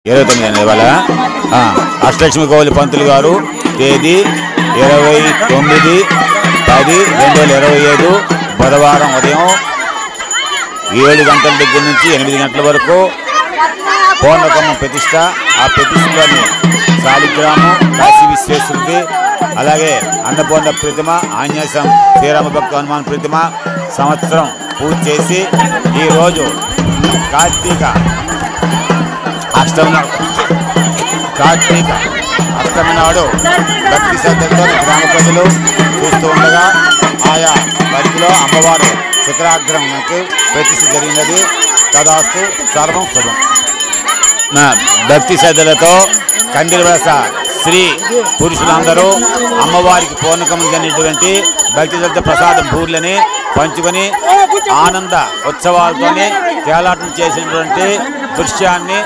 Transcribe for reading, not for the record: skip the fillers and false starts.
29 ఇవాళ అష్టలక్ష్మి గౌలి పంతులు గారు తేదీ 29/10/2025 బుధవారం ఉదయం 7 గంటల దగ్గర నుంచి 8 గంటల వరకు పూర్ణకమ్మ ప్రతిష్ట. ఆ ప్రతిష్టలోని శాలిగ్రామం, కాశీ విశ్వేశ్వరుడి, అలాగే అన్నపూర్ణ ప్రతిమ, ఆంజనేయ శ్రీరామ భక్త హనుమాన్ ప్రతిమ సంవత్సరం పూజ చేసి ఈరోజు కార్తీక అష్టమి నాడు భక్తి శ్రద్ధలతో గ్రామ ప్రజలు చూస్తూ ఉండగా ఆయా పరిధిలో అమ్మవారు శిఖరాగ్రహంకు ప్రతిష్ఠ జరిగినది. తదాస్తు సర్వం శుభం. భక్తి శ్రద్ధలతో కందిరవలస స్త్రీ పురుషులందరూ అమ్మవారికి పూర్ణకములు జరిగినటువంటి భక్తి శ్రద్ధ ప్రసాదం బూర్లని పంచుకొని ఆనంద ఉత్సవాలతోనే తేలాటం చేసినటువంటి దృశ్యాన్ని